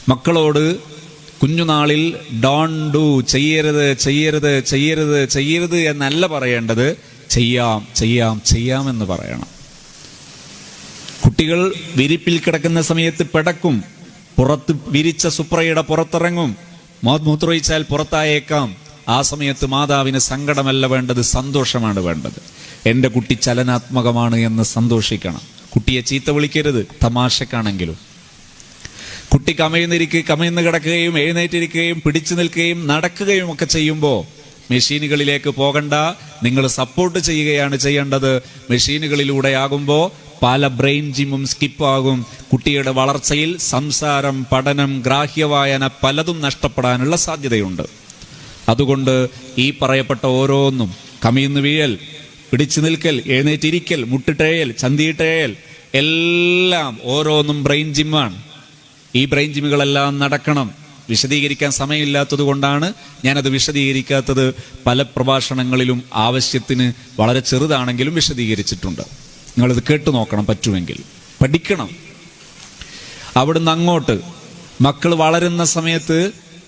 മക്കളോട് കുഞ്ഞുനാളിൽ don't do, ചെയ്യരുത് ചെയ്യരുത് ചെയ്യരുത് ചെയ്യരുത് എന്നല്ല പറയേണ്ടത്, ചെയ്യാം ചെയ്യാം ചെയ്യാമെന്ന് പറയണം. കുട്ടികൾ വിരിപ്പിൽ കിടക്കുന്ന സമയത്ത് പിടക്കും, പുറത്ത് വിരിച്ച സുപ്രയുടെ പുറത്തിറങ്ങും, മൂത്രമൊഴിച്ചാൽ പുറത്തായേക്കാം. ആ സമയത്ത് മാതാവിന് സങ്കടമല്ല വേണ്ടത്, സന്തോഷമാണ് വേണ്ടത്. എൻ്റെ കുട്ടി ചലനാത്മകമാണ് എന്ന് സന്തോഷിക്കണം. കുട്ടിയെ ചീത്ത വിളിക്കരുത്, തമാശക്കാണെങ്കിലും. കുട്ടി കമഴ്ന്ന് കിടക്കുകയും എഴുന്നേറ്റിരിക്കുകയും പിടിച്ചു നിൽക്കുകയും നടക്കുകയും ഒക്കെ ചെയ്യുമ്പോൾ മെഷീനുകളിലേക്ക് പോകണ്ട, നിങ്ങൾ സപ്പോർട്ട് ചെയ്യുകയാണ് ചെയ്യേണ്ടത്. മെഷീനുകളിലൂടെ ആകുമ്പോൾ പല ബ്രെയിൻ ജിമ്മും സ്കിപ്പാകും. കുട്ടിയുടെ വളർച്ചയിൽ സംസാരം, പഠനം, ഗ്രാഹ്യവായന പലതും നഷ്ടപ്പെടാനുള്ള സാധ്യതയുണ്ട്. അതുകൊണ്ട് ഈ പറയപ്പെട്ട ഓരോന്നും, കമിഴ്ന്ന് വീഴൽ, പിടിച്ചു നിൽക്കൽ, എഴുന്നേറ്റിരിക്കൽ, മുട്ടിട്ടേയൽ, ചന്തിയിട്ടേയൽ, എല്ലാം ഓരോന്നും ബ്രെയിൻ ജിമ്മാണ്. ഈ ബ്രെയിൻ ജിമ്മുകളെല്ലാം നടക്കണം. വിശദീകരിക്കാൻ സമയമില്ലാത്തത് കൊണ്ടാണ് ഞാനത് വിശദീകരിക്കാത്തത്. പല പ്രഭാഷണങ്ങളിലും ആവശ്യത്തിന് വളരെ ചെറുതാണെങ്കിലും വിശദീകരിച്ചിട്ടുണ്ട്. നിങ്ങളിത് കേട്ടു നോക്കണം, പറ്റുമെങ്കിൽ പഠിക്കണം. അവിടുന്ന് അങ്ങോട്ട് മക്കൾ വളരുന്ന സമയത്ത്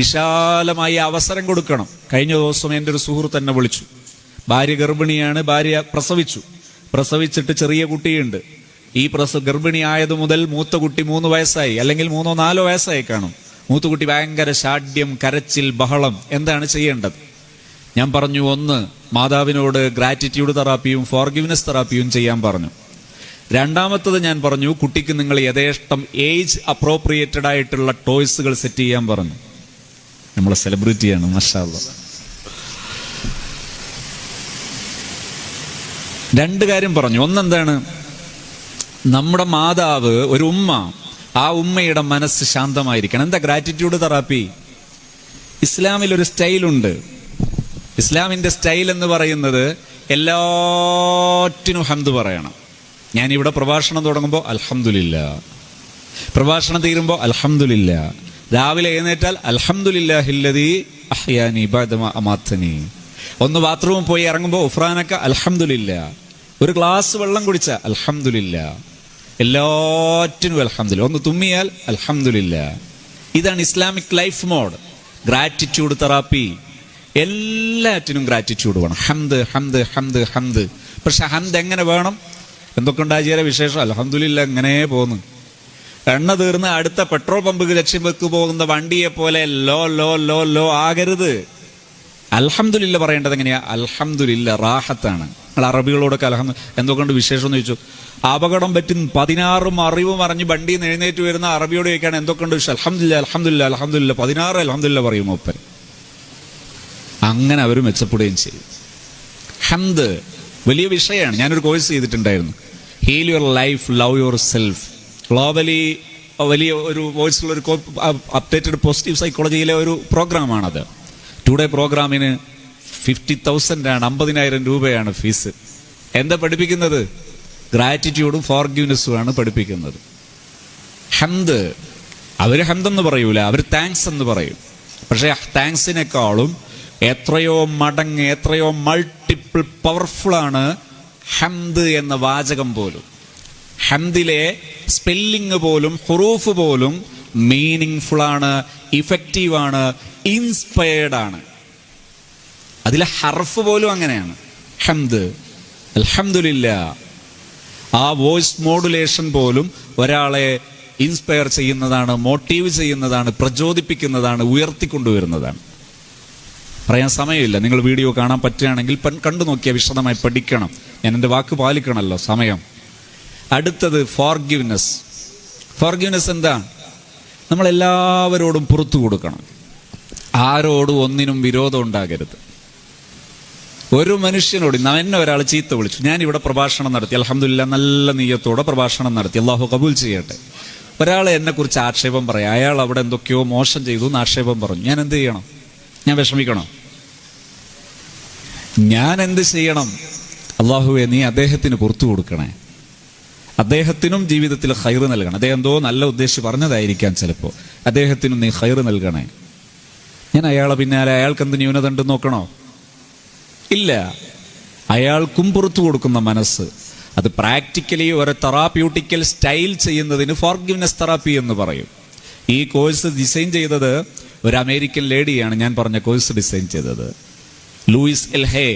വിശാലമായി അവസരം കൊടുക്കണം. കഴിഞ്ഞ ദിവസം എൻ്റെ ഒരു സുഹൃത്ത് എന്നെ വിളിച്ചു. ഭാര്യ ഗർഭിണിയാണ്, ഭാര്യ പ്രസവിച്ചിട്ട് ചെറിയ കുട്ടിയുണ്ട്. ഈ ഗർഭിണി ആയതു മുതൽ മൂത്ത കുട്ടി 3 വയസ്സായി, അല്ലെങ്കിൽ 3-4 വയസ്സായി കാണും. മൂത്ത കുട്ടി ഭയങ്കര ശാഠ്യം, കരച്ചിൽ, ബഹളം. എന്താണ് ചെയ്യേണ്ടത്? ഞാൻ പറഞ്ഞു, ഒന്ന്, മാതാവിനോട് ഗ്രാറ്റിറ്റ്യൂഡ് തെറാപ്പിയും ഫോർഗിവ്നെസ് തെറാപ്പിയും ചെയ്യാൻ പറഞ്ഞു. രണ്ടാമത്തത് ഞാൻ പറഞ്ഞു, കുട്ടിക്ക് നിങ്ങൾ യഥേഷ്ടം ഏജ് അപ്രോപ്രിയേറ്റഡ് ആയിട്ടുള്ള ടോയ്സുകൾ സെറ്റ് ചെയ്യാൻ പറഞ്ഞു. നമ്മളെ സെലിബ്രിറ്റിയാണ്, മാഷാ അല്ലാഹ്. 2 കാര്യം പറഞ്ഞു. ഒന്നെന്താണ്? നമ്മുടെ മാതാവ് ഒരു ഉമ്മ, ആ ഉമ്മയുടെ മനസ്സ് ശാന്തമായിരിക്കണം. എന്താ ഗ്രാറ്റിറ്റ്യൂഡ് തെറാപ്പി? ഇസ്ലാമിൽ ഒരു സ്റ്റൈലുണ്ട്. ഇസ്ലാമിന്റെ സ്റ്റൈൽ എന്ന് പറയുന്നത് എല്ലാറ്റിനും ഹംദ് പറയണം. ഞാനിവിടെ പ്രഭാഷണം തുടങ്ങുമ്പോൾ അൽഹംദുലില്ലാ, പ്രഭാഷണം തീരുമ്പോൾ അൽഹംദുലില്ലാ, രാവിലെ എഴുന്നേറ്റാൽ അൽഹംദുലില്ലാഹില്ലദീ അഹ്യാനി ബഅദമാ അമാതനി, ഒന്ന് ബാത്റൂമിൽ പോയി ഇറങ്ങുമ്പോൾ ഉഫ്രാനക അൽഹംദുലില്ലാ, ഒരു ഗ്ലാസ് വെള്ളം കുടിച്ച അൽഹംദുലില്ലാ, എല്ലാറ്റിനും അൽഹംദുലില്ലാ, ഒന്ന് തുമ്മിയാൽ അൽഹംദുലില്ലാ. ഇതാണ് Islamic life mode. Gratitude therapy, എല്ലാറ്റിനും ഗ്രാറ്റിറ്റ്യൂഡ് വേണം. ഹംദ് ഹംദ് ഹംദ് ഹംദ്. പക്ഷെ ഹംദ് എങ്ങനെ വേണം? എന്തൊക്കെ ഉണ്ടാചാര വിശേഷം? അൽഹംദുലില്ലാ, എങ്ങനെ പോന്നു. എണ്ണ തീർന്ന് അടുത്ത പെട്രോൾ പമ്പ് ലക്ഷ്യക്ക് പോകുന്ന വണ്ടിയെ പോലെ ലോ ലോ ലോ ലോ ആകരുത്. അൽഹംദുലില്ലാ പറയേണ്ടത് എങ്ങനെയാ? അൽഹംദുലില്ലാ റാഹത്താണ്. നിങ്ങൾ അറബികളോടൊക്കെ എന്തൊക്കെയുണ്ട് വിശേഷം എന്ന് ചോദിച്ചു. അപകടം പറ്റും 16 അറിവും അറിഞ്ഞ് വണ്ടിയിൽ നിന്ന് എഴുന്നേറ്റ് വരുന്ന അറബിയോട് ചോദിക്കുകയാണ് എന്തൊക്കെയുണ്ട് വിഷയം? അൽഹംദുലില്ലാ അൽഹംദുലില്ലാ അൽഹംദുലില്ലാ 16 അൽഹംദുലില്ലാ പറയും മൂപ്പൻ. അങ്ങനെ അവർ മെച്ചപ്പെടുകയും ചെയ്യും. ഹംദ് വലിയ വിഷയമാണ്. ഞാനൊരു കോഴ്സ് ചെയ്തിട്ടുണ്ടായിരുന്നു, heal your life, love yourself. Globally വലിയ ഒരു വോയിസുള്ള ഒരു അപ്ഡേറ്റഡ് പോസിറ്റീവ് സൈക്കോളജിയിലെ ഒരു പ്രോഗ്രാമാണത്. 2 ഡേ പ്രോഗ്രാമിന് 50,000 ആണ്, 50,000 രൂപയാണ് ഫീസ്. എന്താ പഠിപ്പിക്കുന്നത്? ഗ്രാറ്റിറ്റ്യൂഡും ഫോർഗിവ്നെസ്സുമാണ് പഠിപ്പിക്കുന്നത്. ഹംദ്, അവര് ഹംദെന്ന് പറയൂല, അവർ താങ്ക്സ് എന്ന് പറയും. പക്ഷെ താങ്ക്സിനേക്കാളും എത്രയോ മടങ്ങ്, എത്രയോ മൾട്ടിപ്പിൾ പവർഫുൾ ആണ് ഹംദ് എന്ന വാചകം പോലും. ഹംദിലെ സ്പെല്ലിംഗ് പോലും, ഹുറൂഫ് പോലും മീനിങ് ഫുൾ ആണ്, ഇഫക്റ്റീവ് ആണ്, ഇൻസ്പയർഡ് ആണ്. അതിലെ ഹർഫ് പോലും അങ്ങനെയാണ്. ഹംദ്, അൽഹംദുലില്ലാ. ആ വോയിസ് മോഡുലേഷൻ പോലും ഒരാളെ ഇൻസ്പയർ ചെയ്യുന്നതാണ്, മോട്ടീവ് ചെയ്യുന്നതാണ്, പ്രചോദിപ്പിക്കുന്നതാണ്, ഉയർത്തിക്കൊണ്ടുവരുന്നതാണ്. പറയാൻ സമയമില്ല. നിങ്ങൾ വീഡിയോ കാണാൻ പറ്റുകയാണെങ്കിൽ കണ്ടു നോക്കിയാൽ വിശദമായി പഠിക്കണം. ഞാൻ എൻ്റെ വാക്ക് പാലിക്കണമല്ലോ, സമയം. അടുത്തത് ഫോർഗിവ്നെസ്. ഫോർഗിവ്നെസ് എന്താ? നമ്മളെല്ലാവരോടും പുറത്തു കൊടുക്കണം. ആരോടും ഒന്നിനും വിരോധം ഉണ്ടാകരുത്. ഒരു മനുഷ്യനോട്, എന്നെ ഒരാൾ ചീത്ത വിളിച്ചു, ഞാനിവിടെ പ്രഭാഷണം നടത്തി, അൽഹംദുലില്ലാ നല്ല നീയത്തോടെ പ്രഭാഷണം നടത്തി, അള്ളാഹു കബൂൽ ചെയ്യട്ടെ. ഒരാൾ എന്നെക്കുറിച്ച് ആക്ഷേപം പറയാം, അയാൾ അവിടെ എന്തൊക്കെയോ മോശം ചെയ്തു എന്ന് ആക്ഷേപം പറഞ്ഞു. ഞാൻ എന്ത് ചെയ്യണം? ഞാൻ വിഷമിക്കണോ? ഞാൻ എന്ത് ചെയ്യണം? അള്ളാഹുവേ, നീ അദ്ദേഹത്തിന് പുറത്തു കൊടുക്കണേ, അദ്ദേഹത്തിനും ജീവിതത്തിൽ ഖൈറ് നൽകണം. അദ്ദേഹം എന്തോ നല്ല ഉദ്ദേശിച്ച് പറഞ്ഞതായിരിക്കാം ചിലപ്പോൾ. അദ്ദേഹത്തിനും നീ ഖൈറ് നൽകണേ. ഞാൻ അയാളെ പിന്നാലെ അയാൾക്ക് എന്ത് ന്യൂനത ഉണ്ടെന്ന് നോക്കണോ? ഇല്ല. അയാൾക്കും പുറത്തു കൊടുക്കുന്ന മനസ്സ്, അത് പ്രാക്ടിക്കലി ഒരു തെറാപ്യൂട്ടിക്കൽ സ്റ്റൈൽ ചെയ്യുന്നതിന് ഫോർഗിവ്നെസ് തെറാപ്പി എന്ന് പറയും. ഈ കോഴ്സ് ഡിസൈൻ ചെയ്തത് ഒരു അമേരിക്കൻ ലേഡിയാണ്. ഞാൻ പറഞ്ഞ കോഴ്സ് ഡിസൈൻ ചെയ്തത് ലൂയിസ് എൽ ഹേ.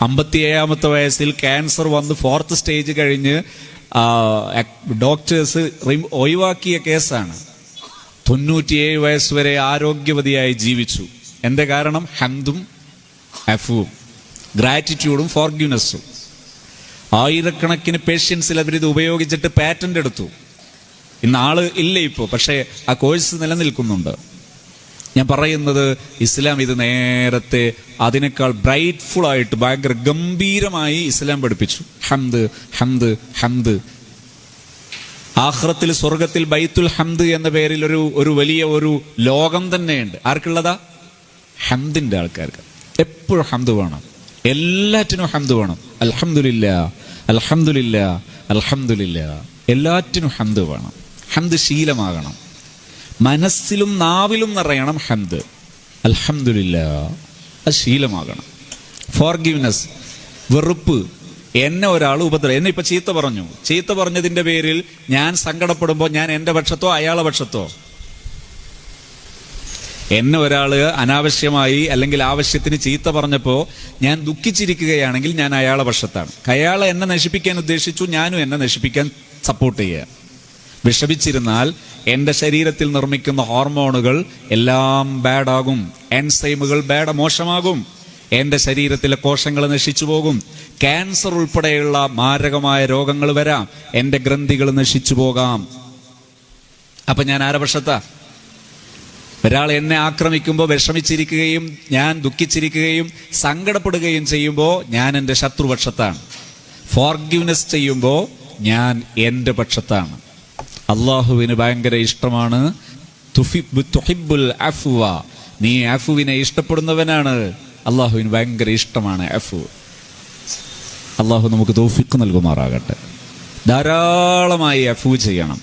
57-ാമത്തെ വയസ്സിൽ ക്യാൻസർ വന്ന് 4th സ്റ്റേജ് കഴിഞ്ഞ് ഡോക്ടേഴ്സ് ഒഴിവാക്കിയ കേസാണ്. 97 വയസ്സ് വരെ ആരോഗ്യവതിയായി ജീവിച്ചു. എന്താ കാരണം? ഹംദും അഫുവും, ഗ്രാറ്റിറ്റ്യൂഡും ഫോർഗിവ്നെസ്സും. ആയിരക്കണക്കിന് പേഷ്യൻസിൽ അവരിത് ഉപയോഗിച്ചിട്ട് പാറ്റന്റ് എടുത്തു. ഇന്ന് ആള് ഇല്ല ഇപ്പോൾ, പക്ഷേ ആ കോഴ്സ് നിലനിൽക്കുന്നുണ്ട്. ഞാൻ പറയുന്നത് ഇസ്ലാം ഇത് നേരത്തെ അതിനേക്കാൾ ബ്രൈറ്റ്ഫുൾ ആയിട്ട് ഭയങ്കര ഗംഭീരമായി ഇസ്ലാം പഠിപ്പിച്ചു. ഹംദ് ഹംദ് ഹംദ്. ആഖിറത്തിൽ സ്വർഗത്തിൽ ബൈത്തുൽ ഹംദ് എന്ന പേരിൽ ഒരു വലിയ ഒരു ലോകം തന്നെയുണ്ട്. ആർക്കുള്ളതാ? ഹംദിന്റെ ആൾക്കാർക്ക്. എപ്പോഴും ഹംദ് വേണം, എല്ലാറ്റിനും ഹംദ് വേണം. അൽഹംദുലില്ലാ അൽഹംദുലില്ലാ അൽഹംദുലില്ലാ, എല്ലാറ്റിനും ഹംദ് വേണം. ഹംദ് ശീലമാകണം, മനസ്സിലും നാവിലും നിറയണം ഹംദ്. അൽഹംദുലില്ലാ അത് ശീലമാകണം. ഫോർഗിവ്നെസ്, വെറുപ്പ്. എന്നെ ഒരാൾ എന്നെ ഇപ്പൊ ചീത്ത പറഞ്ഞതിന്റെ പേരിൽ ഞാൻ സങ്കടപ്പെടുമ്പോൾ ഞാൻ എന്റെ പക്ഷത്തോ അയാളെ പക്ഷത്തോ? എന്നെ ഒരാള് അനാവശ്യമായി അല്ലെങ്കിൽ ആവശ്യത്തിന് ചീത്ത പറഞ്ഞപ്പോ ഞാൻ ദുഃഖിച്ചിരിക്കുകയാണെങ്കിൽ ഞാൻ അയാളെ പക്ഷത്താണ്. അയാളെ എന്നെ നശിപ്പിക്കാൻ ഉദ്ദേശിച്ചു, ഞാനും എന്നെ നശിപ്പിക്കാൻ സപ്പോർട്ട് ചെയ്യുക. വിഷമിച്ചിരുന്നാൽ എന്റെ ശരീരത്തിൽ നിർമ്മിക്കുന്ന ഹോർമോണുകൾ എല്ലാം ബാഡാകും, എൻസൈമുകൾ മോശമാകും, എന്റെ ശരീരത്തിലെ കോശങ്ങൾ നശിച്ചു പോകും, ക്യാൻസർ ഉൾപ്പെടെയുള്ള മാരകമായ രോഗങ്ങൾ വരാം, എന്റെ ഗ്രന്ഥികൾ നശിച്ചു പോകാം. അപ്പൊ ഞാൻ ആരുടെ പക്ഷത്താ? ഒരാൾ എന്നെ ആക്രമിക്കുമ്പോൾ വിഷമിച്ചിരിക്കുകയും ഞാൻ ദുഃഖിച്ചിരിക്കുകയും സങ്കടപ്പെടുകയും ചെയ്യുമ്പോൾ ഞാൻ എൻ്റെ ശത്രുപക്ഷത്താണ്. ഫോർഗിവ്നെസ് ചെയ്യുമ്പോൾ ഞാൻ എൻ്റെ പക്ഷത്താണ്. അള്ളാഹുവിന് ഭയങ്കര ഇഷ്ടമാണ് തുഹിബ്ബുൽ അഫ്വ. നീ അഫുവിനെ ഇഷ്ടപ്പെടുന്നവനാണ്. അള്ളാഹുവിന് ഭയങ്കര ഇഷ്ടമാണ് അഫു. അള്ളാഹു നമുക്ക് തൗഫീഖ് നൽകുമാറാകട്ടെ. ധാരാളമായി അഫു ചെയ്യണം.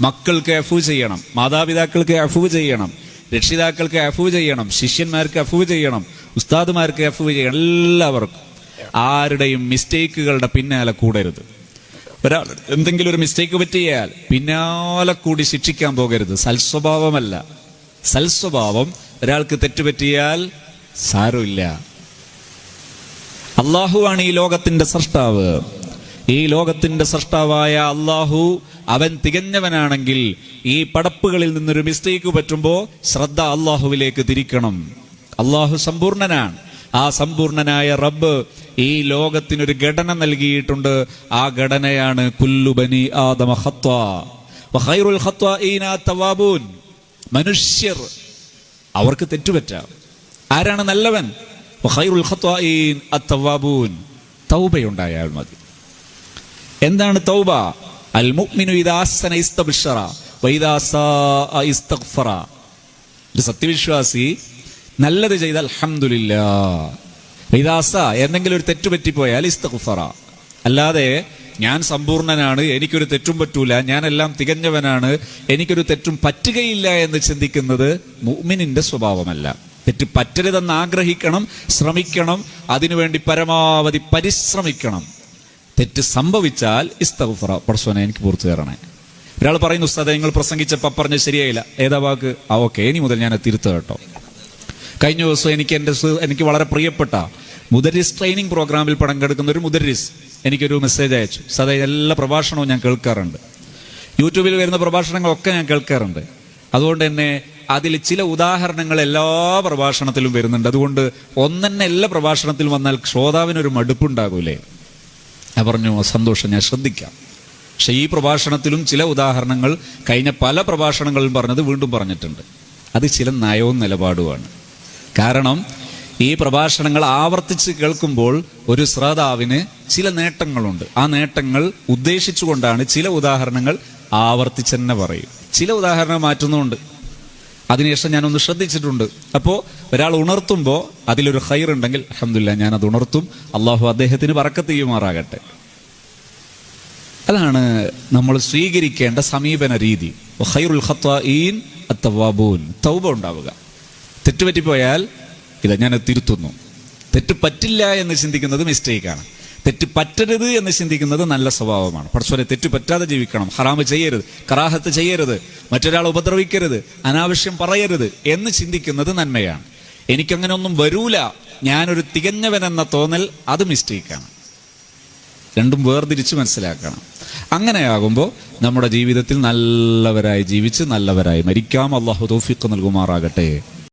മക്കൾക്ക് അഫു ചെയ്യണം, മാതാപിതാക്കൾക്ക് അഫു ചെയ്യണം, രക്ഷിതാക്കൾക്ക് അഫു ചെയ്യണം, ശിഷ്യന്മാർക്ക് അഫു ചെയ്യണം, ഉസ്താദുമാർക്ക് അഫു ചെയ്യണം. എല്ലാവർക്കും ആരുടെയും മിസ്റ്റേക്കുകളുടെ പിന്നാലെ കൂടരുത്. ഒരാൾ എന്തെങ്കിലും ഒരു മിസ്റ്റേക്ക് പറ്റിയാൽ പിന്നാലെ കൂടി ശിക്ഷിക്കാൻ പോകരുത്. സൽസ്വഭാവമല്ല. സൽസ്വഭാവം ഒരാൾക്ക് തെറ്റുപറ്റിയാൽ സാരമില്ല. അള്ളാഹുവാണ് ഈ ലോകത്തിന്റെ സൃഷ്ടാവ്. ഈ ലോകത്തിന്റെ സൃഷ്ടാവായ അള്ളാഹു അവൻ തികഞ്ഞവനാണെങ്കിൽ ഈ പടപ്പുകളിൽ നിന്നൊരു മിസ്റ്റേക്ക് പറ്റുമ്പോ ശ്രദ്ധ അള്ളാഹുവിലേക്ക് തിരിക്കണം. അള്ളാഹു സമ്പൂർണനാണ്. ആ സമ്പൂർണനായ റബ്ബ് ഈ ലോകത്തിനൊരു ഘടന നൽകിയിട്ടുണ്ട്. ആ ഘടനയാണ് കുല്ലു ബനി ആദമ ഖത്വാ വഖൈറുൽ ഖത്വാഈന തവാബൂൻ. മനുഷ്യർ അവർക്ക് തെറ്റുപറ്റാം. ആരാണ് നല്ലവൻ? വഖൈറുൽ ഖത്വാഈൻ അത്തവാബൂൻ. തൗബയുണ്ടായാൽ മതി. എന്താണ് തൗബ? അൽ മുഅ്മിനു ഇദാ അഹ്സന ഇസ്തബ്ശറ വഇദാ സാഅ ഇസ്തഗ്ഫറ. ഒരു സത്യവിശ്വാസി നല്ലത് ചെയ്താൽ അൽഹംദുലില്ലാ, ഇദാ സാഅ എന്തെങ്കിലും ഒരു തെറ്റ് പറ്റിപ്പോയാൽ ഇസ്തഗ്ഫറ. അല്ലാതെ ഞാൻ സമ്പൂർണനാണ്, എനിക്കൊരു തെറ്റും പറ്റൂല, ഞാനെല്ലാം തികഞ്ഞവനാണ്, എനിക്കൊരു തെറ്റും പറ്റുകയില്ല എന്ന് ചിന്തിക്കുന്നത് മുഅ്മിനിന്റെ സ്വഭാവമല്ല. തെറ്റ് പറ്റരുതെന്ന് ആഗ്രഹിക്കണം, ശ്രമിക്കണം, അതിനുവേണ്ടി പരമാവധി പരിശ്രമിക്കണം. തെറ്റ് സംഭവിച്ചാൽ ഇസ്തഗ്ഫറ, പടച്ചോനെ എനിക്ക് പുറത്തു തരണേ. ഒരാൾ പറയുന്നു, ഉസ്താദേ നിങ്ങൾ പ്രസംഗിച്ചപ്പോൾ പറഞ്ഞ് ശരിയായില്ല, ഏതാ വാക്ക്? ഓക്കെ, ഇനി മുതൽ ഞാൻ തിരുത്ത കേട്ടോ. കഴിഞ്ഞ ദിവസം എനിക്ക് വളരെ പ്രിയപ്പെട്ട മുദരിസ് ട്രെയിനിങ് പ്രോഗ്രാമിൽ പങ്കെടുക്കുന്ന ഒരു മുദരിസ് എനിക്കൊരു മെസ്സേജ് അയച്ചു. ഉസ്താദേ എല്ലാ പ്രഭാഷണവും ഞാൻ കേൾക്കാറുണ്ട്, യൂട്യൂബിൽ വരുന്ന പ്രഭാഷണങ്ങളൊക്കെ ഞാൻ കേൾക്കാറുണ്ട്. അതുകൊണ്ട് തന്നെ അതിൽ ചില ഉദാഹരണങ്ങൾ എല്ലാ പ്രഭാഷണത്തിലും വരുന്നുണ്ട്. അതുകൊണ്ട് ഒന്നെന്നെ എല്ലാ പ്രഭാഷണത്തിലും വന്നാൽ ശ്രോതാവിനൊരു മടുപ്പുണ്ടാകൂലേ? ഞാൻ പറഞ്ഞു സന്തോഷം, ഞാൻ ശ്രദ്ധിക്കാം. പക്ഷെ ഈ പ്രഭാഷണത്തിലും ചില ഉദാഹരണങ്ങൾ കഴിഞ്ഞ പല പ്രഭാഷണങ്ങളിലും പറഞ്ഞത് വീണ്ടും പറഞ്ഞിട്ടുണ്ട്. അത് ചില നയവും നിലപാടുമാണ്. കാരണം ഈ പ്രഭാഷണങ്ങൾ ആവർത്തിച്ച് കേൾക്കുമ്പോൾ ഒരു ശ്രോതാവിന് ചില നേട്ടങ്ങളുണ്ട്. ആ നേട്ടങ്ങൾ ഉദ്ദേശിച്ചുകൊണ്ടാണ് ചില ഉദാഹരണങ്ങൾ ആവർത്തിച്ച് തന്നെ പറയും. ചില ഉദാഹരണങ്ങൾ മാറ്റുന്നുമുണ്ട്. അതിനുശേഷം ഞാനൊന്ന് ശ്രദ്ധിച്ചിട്ടുണ്ട്. അപ്പോൾ ഒരാൾ ഉണർത്തുമ്പോൾ അതിലൊരു ഖൈർ ഉണ്ടെങ്കിൽ അൽഹംദുലില്ലാ ഞാൻ അത് ഉണർത്തും. അള്ളാഹു അദ്ദേഹത്തിന് ബറക്കത്ത് ചെയ്യുമാറാകട്ടെ. അതാണ് നമ്മൾ സ്വീകരിക്കേണ്ട സമീപന രീതി. ഖൈറുൽ ഖത്വാഈൻ അത്തവാബൂൻ. തൗബ ഉണ്ടാവുക. തെറ്റുപറ്റിപ്പോയാൽ ഇതാ ഞാൻ തിരുത്തുന്നു. തെറ്റ് പറ്റില്ല എന്ന് ചിന്തിക്കുന്നത് മിസ്റ്റേക്കാണ്. തെറ്റ് പറ്റരുത് എന്ന് ചിന്തിക്കുന്നത് നല്ല സ്വഭാവമാണ്. പടച്ചോനെ തെറ്റ് പറ്റാതെ ജീവിക്കണം, ഹറാമ് ചെയ്യരുത്, കറാഹത്ത് ചെയ്യരുത്, മറ്റൊരാൾ ഉപദ്രവിക്കരുത്, അനാവശ്യം പറയരുത് എന്ന് ചിന്തിക്കുന്നത് നന്മയാണ്. എനിക്കങ്ങനെ ഒന്നും വരൂല, ഞാനൊരു തികഞ്ഞവനെന്ന തോന്നൽ അത് മിസ്റ്റേക്കാണ്. രണ്ടും വേർതിരിച്ച് മനസ്സിലാക്കണം. അങ്ങനെയാകുമ്പോൾ നമ്മുടെ ജീവിതത്തിൽ നല്ലവരായി ജീവിച്ച് നല്ലവരായി മരിക്കാം. അള്ളാഹു തൗഫീഖ് നൽകുമാറാകട്ടെ.